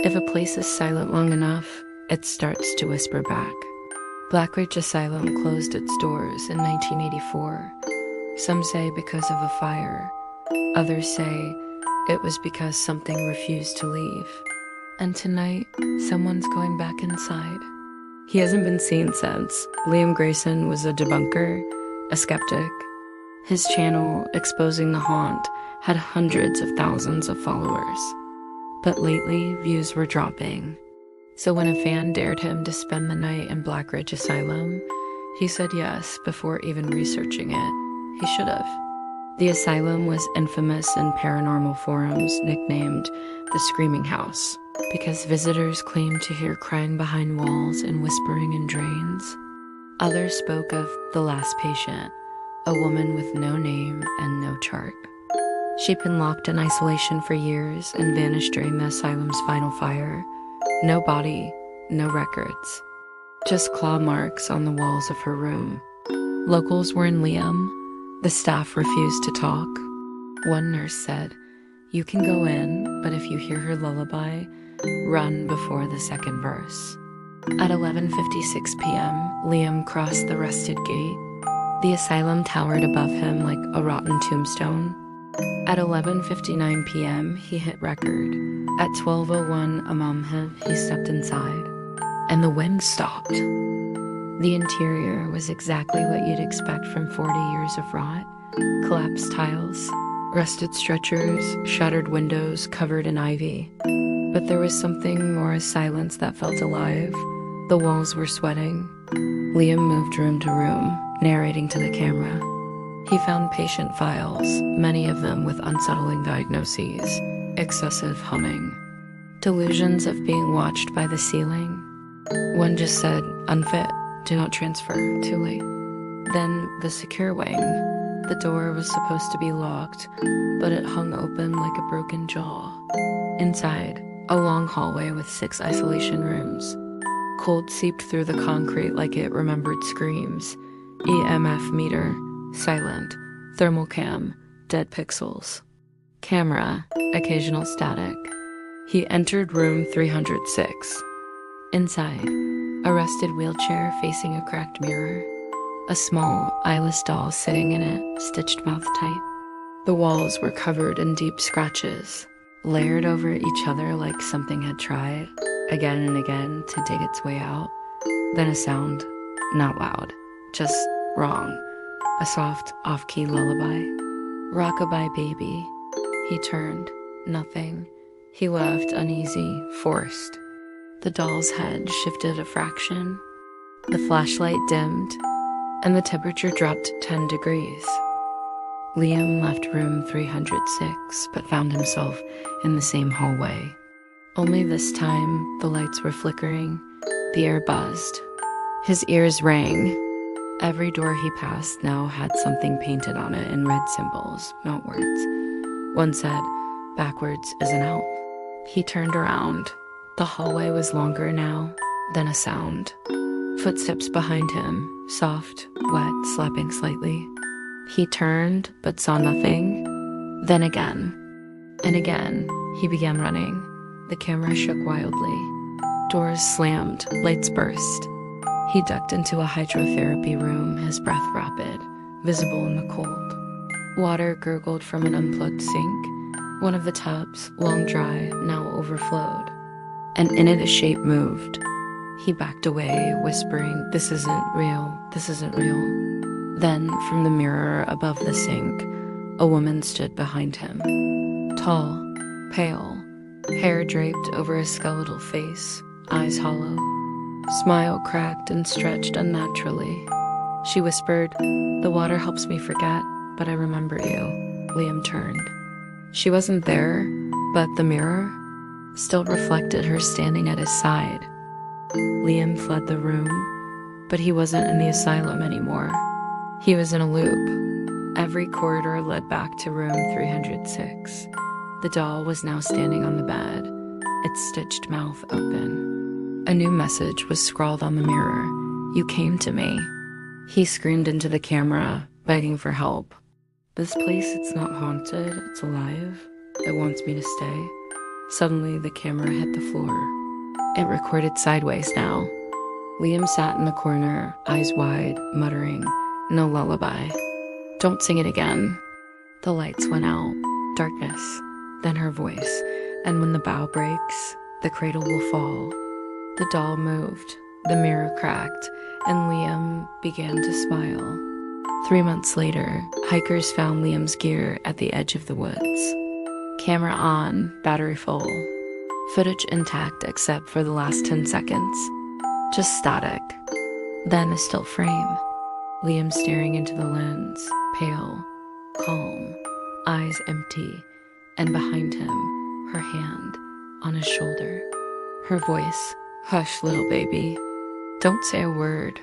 If a place is silent long enough, it starts to whisper back. Blackridge Asylum closed its doors in 1984. Some say because of a fire. Others say it was because something refused to leave. And tonight, someone's going back inside. He hasn't been seen since. Liam Grayson was a debunker, a skeptic. His channel, Exposing the Haunt, had hundreds of thousands of followers. But lately, views were dropping. So when a fan dared him to spend the night in Blackridge Asylum, he said yes before even researching it. He should have. The asylum was infamous in paranormal forums, nicknamed the Screaming House, because visitors claimed to hear crying behind walls and whispering in drains. Others spoke of the last patient, a woman with no name and no chart. She'd been locked in isolation for years and vanished during the asylum's final fire. No body, no records. Just claw marks on the walls of her room. Locals warned Liam. The staff refused to talk. One nurse said, "You can go in, but if you hear her lullaby, run before the second verse." At 11:56 p.m., Liam crossed the rusted gate. The asylum towered above him like a rotten tombstone. At 11:59 p.m., he hit record. At 12:01 a.m., he stepped inside, and the wind stopped. The interior was exactly what you'd expect from 40 years of rot. Collapsed tiles, rusted stretchers, shattered windows covered in ivy. But there was something more, a silence that felt alive. The walls were sweating. Liam moved room to room, narrating to the camera. He found patient files, many of them with unsettling diagnoses, excessive humming, delusions of being watched by the ceiling. One just said, "Unfit, do not transfer, too late." Then the secure wing. The door was supposed to be locked, but it hung open like a broken jaw. Inside, a long hallway with 6 isolation rooms. Cold seeped through the concrete like it remembered screams. EMF meter, silent. Thermal cam, dead pixels. Camera, occasional static. He entered room 306. Inside, a rusted wheelchair facing a cracked mirror. A small, eyeless doll sitting in it, stitched mouth tight. The walls were covered in deep scratches, layered over each other like something had tried, again and again, to dig its way out. Then a sound, not loud, just wrong. A soft, off-key lullaby. "Rockabye baby." He turned, nothing. He left, uneasy, forced. The doll's head shifted a fraction. The flashlight dimmed, and the temperature dropped 10 degrees. Liam left room 306, but found himself in the same hallway. Only this time, the lights were flickering. The air buzzed. His ears rang. Every door he passed now had something painted on it in red symbols, not words. One said, "Backwards isn't out." He turned around. The hallway was longer now, then a sound. Footsteps behind him, soft, wet, slapping slightly. He turned, but saw nothing. Then again. And again, he began running. The camera shook wildly. Doors slammed, lights burst. He ducked into a hydrotherapy room, his breath rapid, visible in the cold. Water gurgled from an unplugged sink. One of the tubs, long dry, now overflowed. And in it a shape moved. He backed away, whispering, "This isn't real, this isn't real." Then, from the mirror above the sink, a woman stood behind him. Tall, pale, hair draped over a skeletal face, eyes hollow. Smile cracked and stretched unnaturally. She whispered, "The water helps me forget, but I remember you." Liam turned. She wasn't there, but the mirror still reflected her standing at his side. Liam fled the room, but he wasn't in the asylum anymore. He was in a loop. Every corridor led back to room 306. The doll was now standing on the bed, its stitched mouth open. A new message was scrawled on the mirror. "You came to me." He screamed into the camera, begging for help. "This place, it's not haunted, it's alive. It wants me to stay." Suddenly, the camera hit the floor. It recorded sideways now. Liam sat in the corner, eyes wide, muttering, "No lullaby. Don't sing it again." The lights went out. Darkness. Then her voice. "And when the bow breaks, the cradle will fall." The doll moved. The mirror cracked, and Liam began to smile. 3 months later, hikers found Liam's gear at the edge of the woods. Camera on, battery full. Footage intact except for the last 10 seconds. Just static. Then a still frame. Liam staring into the lens, pale, calm, eyes empty, and behind him, her hand on his shoulder. Her voice, "Hush, little baby. Don't say a word.